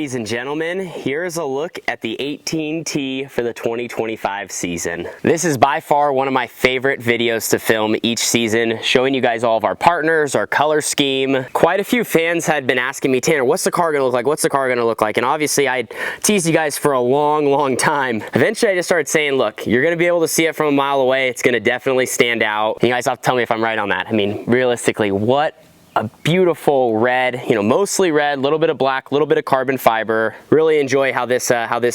ladies and gentlemen, here's a look at the 18T for the 2025 season. This is by far one of my favorite videos to film each season, showing you guys all of our partners, our color scheme. Quite a few fans had been asking me, Tanner, what's the car gonna look like? What's the car gonna look like? And obviously I teased you guys for a long time. Eventually I just started saying, look, you're gonna be able to see it from a mile away. It's gonna definitely stand out. You guys have to tell me if I'm right on that. I mean, realistically, what a beautiful red, you know, mostly red, a little bit of black, a little bit of carbon fiber. Really enjoy how this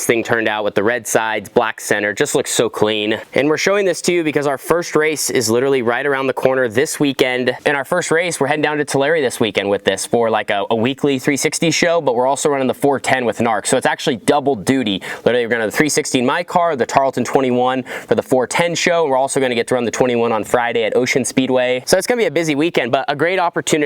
thing turned out with the red sides, black center. Just looks so clean. And we're showing this to you because our first race is literally right around the corner this weekend. And our first race, we're heading down to Tulare this weekend with this for like a weekly 360 show, but we're also running the 410 with NARC. So it's actually double duty. Literally, we're going to the 360 in my car, the Tarlton 21 for the 410 show. We're also going to get to run the 21 on Friday at Ocean Speedway. So it's going to be a busy weekend, but a great opportunity.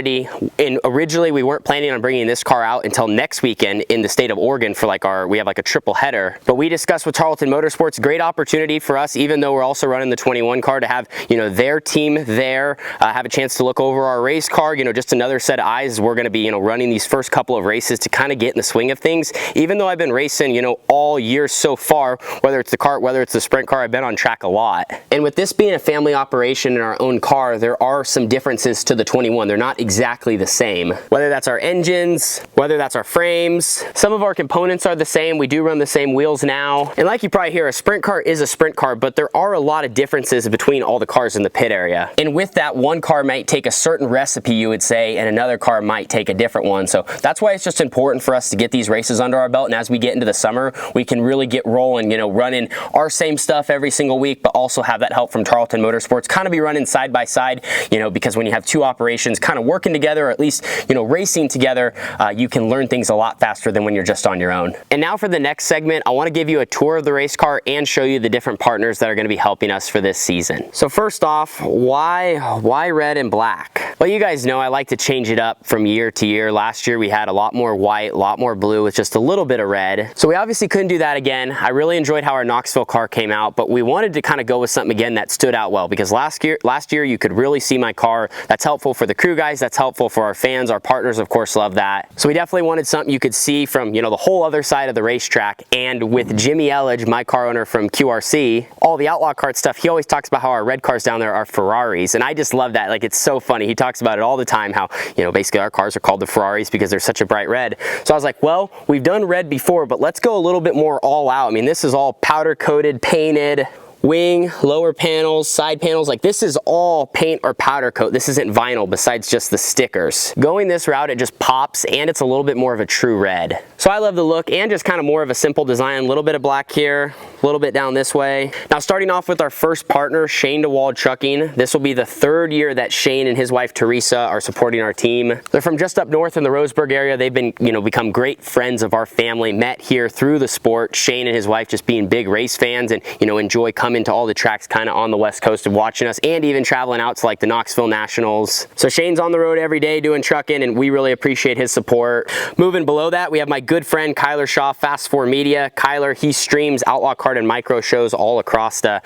And originally we weren't planning on bringing this car out until next weekend in the state of Oregon for like we have like a triple header. But we discussed with Tarlton Motorsports, great opportunity for us, even though we're also running the 21 car, to have, you know, their team there, have a chance to look over our race car, you know, just another set of eyes. We're going to be, you know, running these first couple of races to kind of get in the swing of things. Even though I've been racing, you know, all year so far, whether it's the kart, whether it's the sprint car, I've been on track a lot. And with this being a family operation in our own car, there are some differences to the 21. They're not exactly the same. Whether that's our engines, whether that's our frames, some of our components are the same. We do run the same wheels now. And like you probably hear, a sprint car is a sprint car, but there are a lot of differences between all the cars in the pit area. And with that, one car might take a certain recipe, you would say, and another car might take a different one. So that's why it's just important for us to get these races under our belt. And as we get into the summer, we can really get rolling, you know, running our same stuff every single week, but also have that help from Tarlton Motorsports, kind of be running side by side, you know, because when you have two operations kind of working together, or at least, you know, racing together, you can learn things a lot faster than when you're just on your own. And now for the next segment, I want to give you a tour of the race car and show you the different partners that are going to be helping us for this season. So first off, why red and black? Well, you guys know I like to change it up from year to year. Last year we had a lot more white, a lot more blue with just a little bit of red. So we obviously couldn't do that again. I really enjoyed how our Knoxville car came out, but we wanted to kind of go with something again that stood out well, because last year you could really see my car. That's helpful for the crew guys, that's helpful for our fans, our partners of course love that. So we definitely wanted something you could see from, you know, the whole other side of the racetrack. And with Jimmy Elledge, my car owner from QRC, all the Outlaw Kart stuff, he always talks about how our red cars down there are Ferraris, and I just love that. Like, it's so funny. He talks about it all the time, how, you know, basically our cars are called the Ferraris because they're such a bright red. So I was like, well, we've done red before, but let's go a little bit more all out. I mean, this is all powder coated, painted. Wing, lower panels, side panels, like this is all paint or powder coat. This isn't vinyl besides just the stickers. Going this route, it just pops, and it's a little bit more of a true red. So I love the look and just kind of more of a simple design. A little bit of black here, a little bit down this way. Now starting off with our first partner, Shane DeWald Trucking. This will be the third year that Shane and his wife Teresa are supporting our team. They're from just up north in the Roseburg area. They've been, you know, become great friends of our family, met here through the sport. Shane and his wife just being big race fans and, you know, enjoy coming to all the tracks kind of on the west coast of watching us, and even traveling out to like the Knoxville Nationals. So Shane's on the road every day doing trucking, and we really appreciate his support. Moving below that, we have my good friend Kyler Shaw, Fast 4 Media. Kyler, he streams Outlaw Kart and micro shows all across the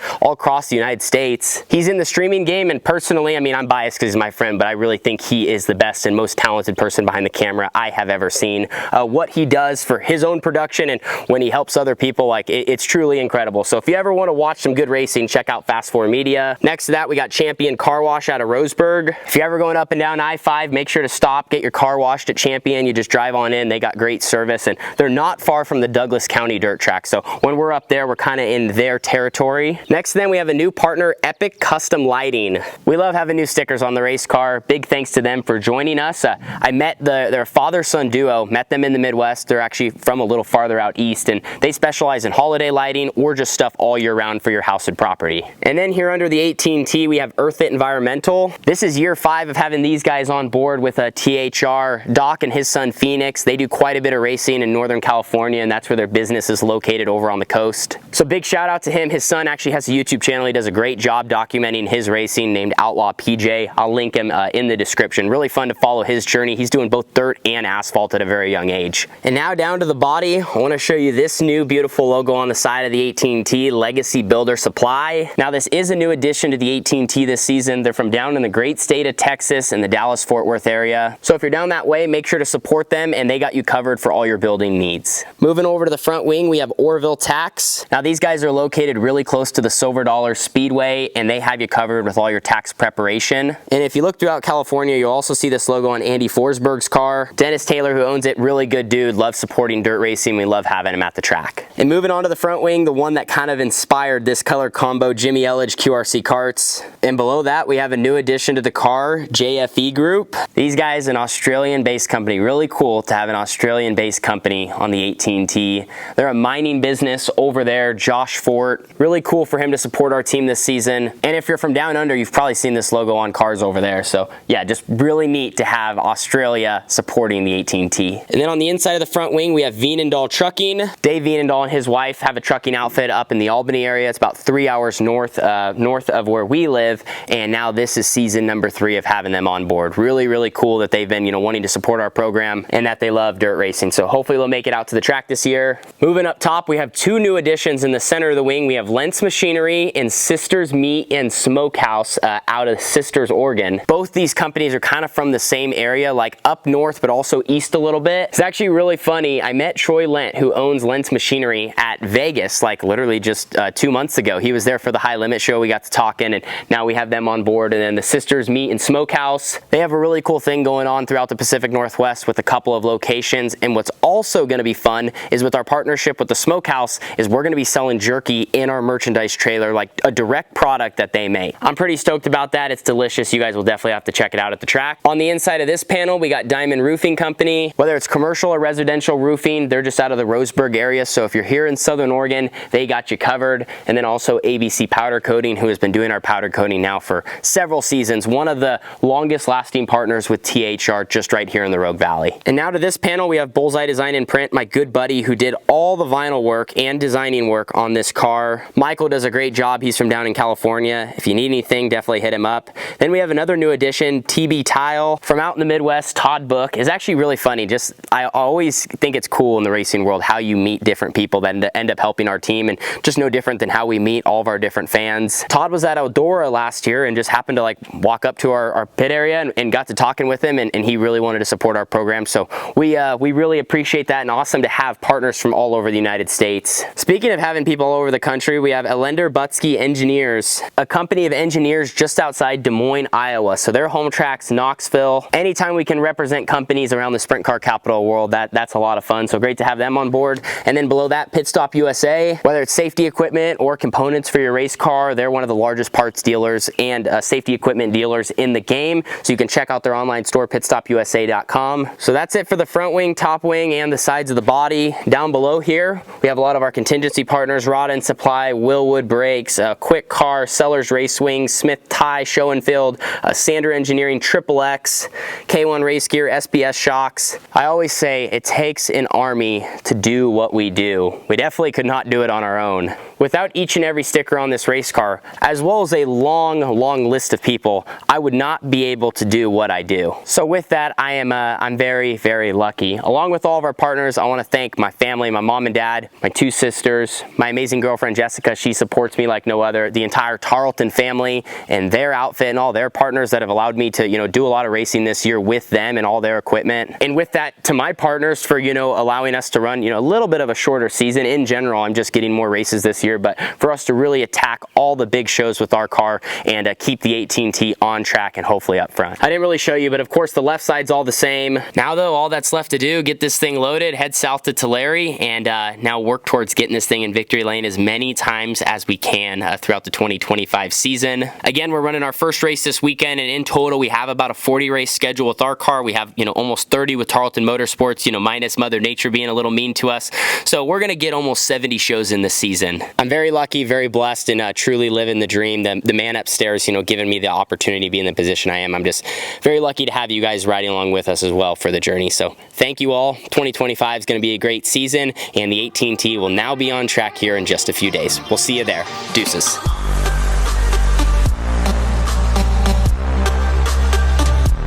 United States. He's in the streaming game, and personally, I mean, I'm biased because he's my friend, but I really think he is the best and most talented person behind the camera I have ever seen. What he does for his own production and when he helps other people, like it's truly incredible. So if you ever want to watch some good racing, check out Fast 4 Media. Next to that, we got Champion Car Wash out of Roseburg. If you're ever going up and down I-5, make sure to stop, get your car washed at Champion. You just drive on in. They got great service, and they're not far from the Douglas County dirt track. So when we're up there, we're kind of in their territory. Next, then we have a new partner, Epic Custom Lighting. We love having new stickers on the race car. Big thanks to them for joining us. I met their father-son duo, met them in the Midwest. They're actually from a little farther out east, and they specialize in holiday lighting or just stuff all year round for your house and property. And then here under the 18T, we have Earth It Environmental. This is year 5 of having these guys on board with a THR. Doc and his son Phoenix, they do quite a bit of racing in Northern California, and that's where their business is located over on the coast. So big shout out to him. His son actually has a YouTube channel. He does a great job documenting his racing, named Outlaw PJ. I'll link him in the description. Really fun to follow his journey. He's doing both dirt and asphalt at a very young age. And now down to the body, I want to show you this new beautiful logo on the side of the 18T, Legacy Builder Supply. Now this is a new addition to the 18T this season. They're from down in the great state of Texas in the Dallas-Fort Worth area. So if you're down that way, make sure to support them, and they got you covered for all your building needs. Moving over to the front wing, we have Orville Tax. Now these guys are located really close to the Silver Dollar Speedway, and they have you covered with all your tax preparation. And if you look throughout California, you'll also see this logo on Andy Forsberg's car. Dennis Taylor, who owns it, really good dude, loves supporting dirt racing. We love having him at the track. And moving on to the front wing, the one that kind of inspired this color combo, Jimmy Elledge QRC Karts. And below that, we have a new addition to the car, JFE Group. These guys, an Australian-based company. Really cool to have an Australian-based company on the 18T. They're a mining business over there, Josh Fort. Really cool for him to support our team this season. And if you're from down under, you've probably seen this logo on cars over there. So yeah, just really neat to have Australia supporting the 18T. And then on the inside of the front wing, we have Veenendahl Trucking. Dave Veenendahl and his wife have a trucking outfit up in the Albany area. It's about 3 hours north of where we live. And now this is season number 3 of having them on board. Really, really cool that they've been, wanting to support our program and that they love dirt racing. So hopefully they'll make it out to the track this year. Moving up top, we have 2 new additions in the center of the wing. We have Lentz Machinery and Sisters Meat and Smokehouse out of Sisters, Oregon. Both these companies are kind of from the same area, like up north, but also east a little bit. It's actually really funny. I met Troy Lent, who owns Lentz Machinery, at Vegas, like literally just 2 months ago. He was there for the High Limit show. We got to talking, and now we have them on board. And then the Sisters Meat and Smokehouse, they have a really cool thing going on throughout the Pacific Northwest with a couple of locations. And what's also going to be fun is with our partnership with the Smokehouse is we're going to be selling jerky in our merchandise trailer, like a direct product that they make. I'm pretty stoked about that. It's delicious. You guys will definitely have to check it out at the track. On the inside of this panel, we got Diamond Roofing Company. Whether it's commercial or residential roofing, they're just out of the Roseburg area. So if you're here in Southern Oregon, they got you covered. And then also ABC Powder Coating, who has been doing our powder coating now for several seasons. One of the longest lasting partners with THR just right here in the Rogue Valley. And now to this panel, we have Bullseye Design and Print, my good buddy who did all the vinyl work and designing work on this car. Michael does a great job. He's from down in California. If you need anything, definitely hit him up. Then we have another new addition, TB Tile, from out in the Midwest. Todd Book is actually really funny. I always think it's cool in the racing world how you meet different people that end up helping our team, and just no different than how we meet all of our different fans. Todd was at Eldora last year and just happened to walk up to our pit area and got to talking with him, and he really wanted to support our program. So we really appreciate that, and awesome to have partners from all over the United States. Speaking of having people all over the country, we have Elender Butsky Engineers, a company of engineers just outside Des Moines, Iowa. So their home track's Knoxville. Anytime we can represent companies around the sprint car capital world, that's a lot of fun. So great to have them on board. And then below that, Pit Stop USA. Whether it's safety equipment or components for your race car, they're one of the largest parts dealers and safety equipment dealers in the game. So you can check out their online store, pitstopusa.com. So that's it for the front wing, top wing, and the sides of the body. Down below here, we have a lot of our contingency partners: Rod and Supply, Willwood Brakes, Quick Car, Sellers Race Wings, Smith Tie, Show and Field, Sander Engineering, Triple X, K1 Race Gear, SBS Shocks. I always say it takes an army to do what we do. We definitely could not do it on our own. Without each and every sticker on this race car, as well as a long list of people, I would not be able to do what I do. So with that, I'm very, very lucky. Along with all of our partners, I want to thank my family, my mom and dad, my 2 sisters, my amazing girlfriend Jessica. She supports me like no other. The entire Tarlton family and their outfit and all their partners that have allowed me to, do a lot of racing this year with them and all their equipment. And with that, to my partners for, allowing us to run, a little bit of a shorter season. In general, I'm just getting more races this year, but for us to really attack all the big shows with our car and keep the 18T on track and hopefully up front. I didn't really show you, but of course the left side's all the same. Now though, all that's left to do, get this thing loaded, head south to Tulare, and now work towards getting this thing in victory lane as many times as we can throughout the 2025 season. Again, we're running our first race this weekend, and in total we have about a 40 race schedule with our car. We have almost 30 with Tarlton Motorsports, minus Mother Nature being a little mean to us. So we're gonna get almost 70 shows in this season. I'm very lucky, very blessed, and truly living the dream. The man upstairs, giving me the opportunity to be in the position I am. I'm just very lucky to have you guys riding along with us as well for the journey. So thank you all. 2025 is going to be a great season, and the 18T will now be on track racetrack here in just a few days. We'll see you there. Deuces.